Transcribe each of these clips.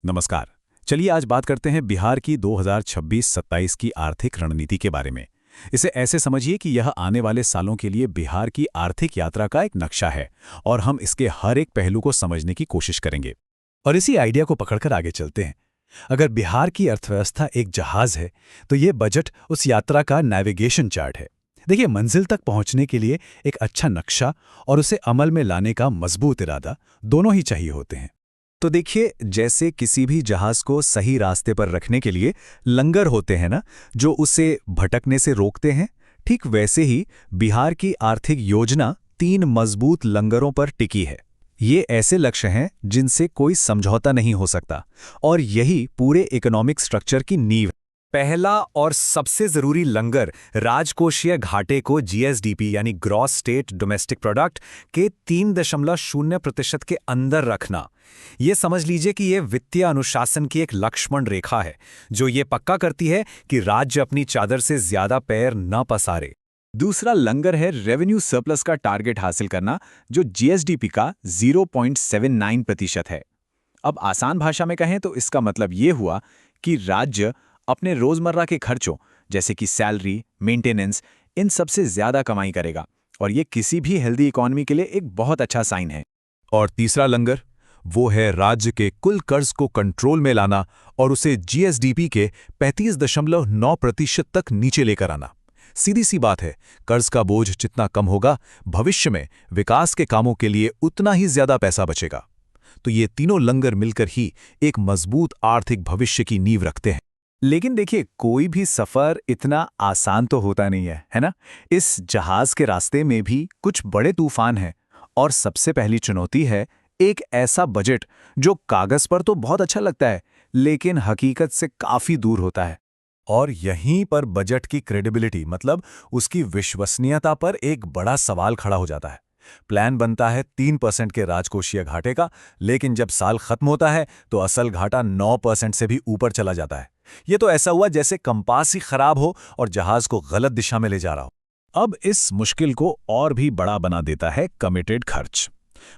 नमस्कार। चलिए आज बात करते हैं बिहार की 2026-27 की आर्थिक रणनीति के बारे में। इसे ऐसे समझिए कि यह आने वाले सालों के लिए बिहार की आर्थिक यात्रा का एक नक्शा है और हम इसके हर एक पहलू को समझने की कोशिश करेंगे। और इसी आइडिया को पकड़कर आगे चलते हैं। अगर बिहार की अर्थव्यवस्था एक जहाज है, तो ये बजट उस यात्रा का नेविगेशन चार्ट है। देखिए, मंजिल तक पहुंचने के लिए एक अच्छा नक्शा और उसे अमल में लाने का मजबूत इरादा दोनों ही चाहिए होते हैं। तो देखिए, जैसे किसी भी जहाज को सही रास्ते पर रखने के लिए लंगर होते हैं ना, जो उसे भटकने से रोकते हैं, ठीक वैसे ही बिहार की आर्थिक योजना 3 मजबूत लंगरों पर टिकी है। ये ऐसे लक्ष्य हैं जिनसे कोई समझौता नहीं हो सकता और यही पूरे इकोनॉमिक स्ट्रक्चर की नींव है। पहला और सबसे जरूरी लंगर राजकोषीय घाटे को जीएसडीपी यानी ग्रॉस स्टेट डोमेस्टिक प्रोडक्ट के 3.0% के अंदर रखना। ये समझ लीजिए कि ये वित्तीय अनुशासन की एक लक्ष्मण रेखा है जो ये पक्का करती है कि राज्य अपनी चादर से ज्यादा पैर न पसारे। दूसरा लंगर है रेवेन्यू सरप्लस का टारगेट हासिल करना, जो जीएसडीपी का 0.79% है। अब आसान भाषा में कहें तो इसका मतलब ये हुआ कि राज्य अपने रोजमर्रा के खर्चों जैसे कि सैलरी, मेंटेनेंस, इन सब से ज्यादा कमाई करेगा और ये किसी भी हेल्दी इकोनॉमी के लिए एक बहुत अच्छा साइन है। और तीसरा लंगर वो है राज्य के कुल कर्ज को कंट्रोल में लाना और उसे जीएसडीपी के 35.9% तक नीचे लेकर आना। सीधी सी बात है, कर्ज का बोझ जितना कम होगा, भविष्य में विकास के कामों के लिए उतना ही ज्यादा पैसा बचेगा। तो ये तीनों लंगर मिलकर ही एक मजबूत आर्थिक भविष्य की नींव रखते हैं। लेकिन देखिए, कोई भी सफर इतना आसान तो होता नहीं है ना? इस जहाज के रास्ते में भी कुछ बड़े तूफान हैं और सबसे पहली चुनौती है एक ऐसा बजट जो कागज पर तो बहुत अच्छा लगता है लेकिन हकीकत से काफी दूर होता है। और यहीं पर बजट की क्रेडिबिलिटी, मतलब उसकी विश्वसनीयता पर एक बड़ा सवाल खड़ा हो जाता है। प्लान बनता है 3% के राजकोषीय घाटे का, लेकिन जब साल खत्म होता है तो असल घाटा 9% से भी ऊपर चला जाता है। ये तो ऐसा हुआ जैसे कंपास ही खराब हो और जहाज को गलत दिशा में ले जा रहा हो। अब इस मुश्किल को और भी बड़ा बना देता है कमिटेड खर्च।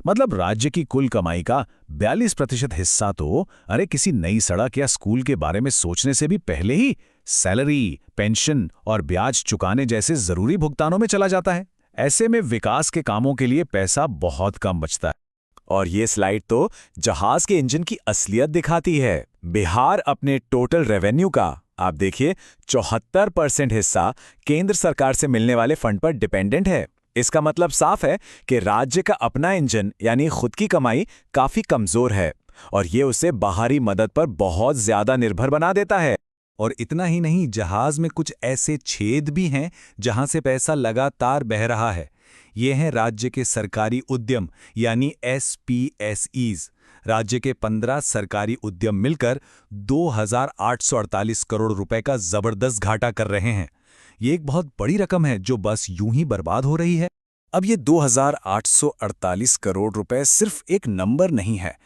मतलब राज्य की कुल कमाई का 42% हिस्सा तो किसी नई सड़क या स्कूल के बारे में सोचने से भी पहले ही सैलरी, पेंशन और ब्याज चुकाने जैसे जरूरी भुगतानों में चला जाता है। ऐसे में विकास के कामों के लिए पैसा बहुत कम बचता है। और ये स्लाइड तो जहाज के इंजन की असलियत दिखाती है। बिहार अपने टोटल रेवेन्यू का, आप देखिए, 74% हिस्सा केंद्र सरकार से मिलने वाले फंड पर डिपेंडेंट है। इसका मतलब साफ है कि राज्य का अपना इंजन यानी खुद की कमाई काफी कमजोर है और ये उसे बाहरी मदद पर बहुत ज्यादा निर्भर बना देता है। और इतना ही नहीं, जहाज में कुछ ऐसे छेद भी हैं जहां से पैसा लगातार बह रहा है। ये हैं राज्य के सरकारी उद्यम यानी एसपीएसईज। राज्य के 15 सरकारी उद्यम मिलकर 2,848 करोड़ रुपए का जबरदस्त घाटा कर रहे हैं। ये एक बहुत बड़ी रकम है जो बस यूं ही बर्बाद हो रही है। अब ये 2,848 करोड़ रुपए सिर्फ एक नंबर नहीं है,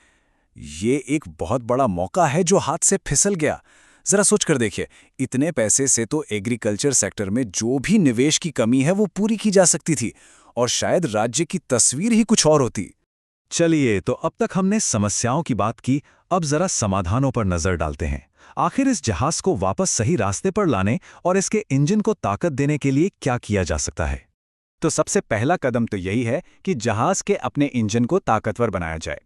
ये एक बहुत बड़ा मौका है जो हाथ से फिसल गया। जरा सोच कर देखिए, इतने पैसे से तो एग्रीकल्चर सेक्टर में जो भी निवेश की कमी है वो पूरी की जा सकती थी और शायद राज्य की तस्वीर ही कुछ और होती। चलिए, तो अब तक हमने समस्याओं की बात की, अब जरा समाधानों पर नजर डालते हैं। आखिर इस जहाज को वापस सही रास्ते पर लाने और इसके इंजन को ताकत देने के लिए क्या किया जा सकता है? तो सबसे पहला कदम तो यही है कि जहाज के अपने इंजन को ताकतवर बनाया जाए।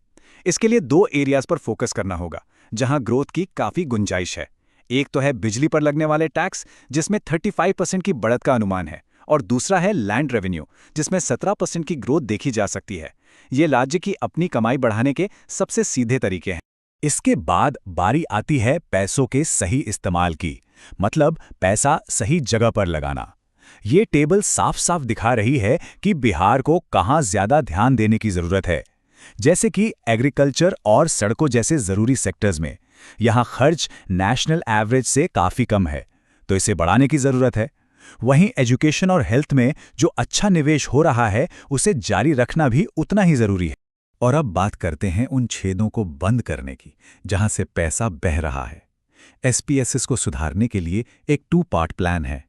इसके लिए 2 एरियाज पर फोकस करना होगा जहां ग्रोथ की काफी गुंजाइश है। एक तो है बिजली पर लगने वाले टैक्स, जिसमें 35% की बढ़त का अनुमान है, और दूसरा है लैंड रेवेन्यू, जिसमें 17% की ग्रोथ देखी जा सकती है। ये राज्य की अपनी कमाई बढ़ाने के सबसे सीधे तरीके हैं। इसके बाद बारी आती है पैसों के सही इस्तेमाल की, मतलब पैसा सही जगह पर लगाना। ये टेबल साफ साफ दिखा रही है कि बिहार को कहाँ ज्यादा ध्यान देने की जरूरत है। जैसे कि एग्रीकल्चर और सड़कों जैसे जरूरी सेक्टर्स में यहां खर्च नेशनल एवरेज से काफी कम है, तो इसे बढ़ाने की जरूरत है। वहीं एजुकेशन और हेल्थ में जो अच्छा निवेश हो रहा है उसे जारी रखना भी उतना ही जरूरी है। और अब बात करते हैं उन छेदों को बंद करने की जहां से पैसा बह रहा है। एसपीएसएस को सुधारने के लिए एक 2 पार्ट प्लान है।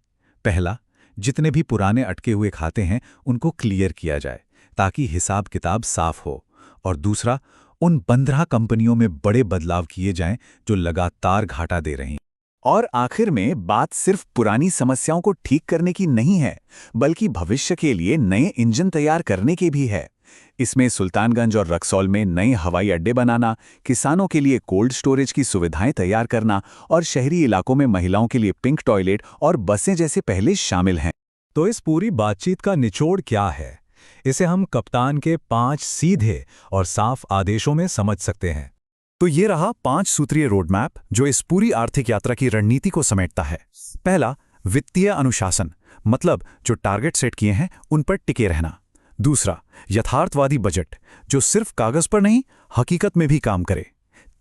पहला, जितने भी पुराने अटके हुए खाते हैं उनको क्लियर किया जाए ताकि हिसाब किताब साफ हो। और दूसरा, उन 15 कंपनियों में बड़े बदलाव किए जाएं जो लगातार घाटा दे रही हैं। और आखिर में बात सिर्फ पुरानी समस्याओं को ठीक करने की नहीं है, बल्कि भविष्य के लिए नए इंजन तैयार करने के भी है। इसमें सुल्तानगंज और रक्सौल में नए हवाई अड्डे बनाना, किसानों के लिए कोल्ड स्टोरेज की सुविधाएं तैयार करना और शहरी इलाकों में महिलाओं के लिए पिंक टॉयलेट और बसें जैसे पहले शामिल हैं। तो इस पूरी बातचीत का निचोड़ क्या है? इसे हम कप्तान के 5 सीधे और साफ आदेशों में समझ सकते हैं। तो ये रहा 5 सूत्रीय रोड मैप जो इस पूरी आर्थिक यात्रा की रणनीति को समेटता है। पहला, वित्तीय अनुशासन, मतलब जो टारगेट सेट किए हैं उन पर टिके रहना। दूसरा, यथार्थवादी बजट, जो सिर्फ कागज पर नहीं हकीकत में भी काम करे।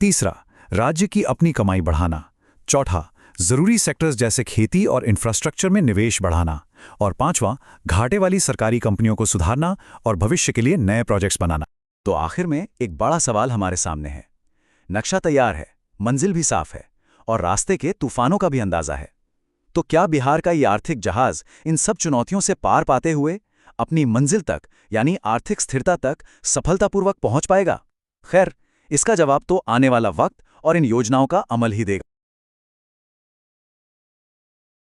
तीसरा, राज्य की अपनी कमाई बढ़ाना। चौथा, जरूरी सेक्टर्स जैसे खेती और इंफ्रास्ट्रक्चर में निवेश बढ़ाना। और पांचवां, घाटे वाली सरकारी कंपनियों को सुधारना और भविष्य के लिए नए प्रोजेक्ट्स बनाना। तो आखिर में एक बड़ा सवाल हमारे सामने है। नक्शा तैयार है, मंजिल भी साफ है और रास्ते के तूफानों का भी अंदाजा है। तो क्या बिहार का ये आर्थिक जहाज इन सब चुनौतियों से पार पाते हुए अपनी मंजिल तक, यानी आर्थिक स्थिरता तक सफलतापूर्वक पहुंच पाएगा? खैर, इसका जवाब तो आने वाला वक्त और इन योजनाओं का अमल ही देगा।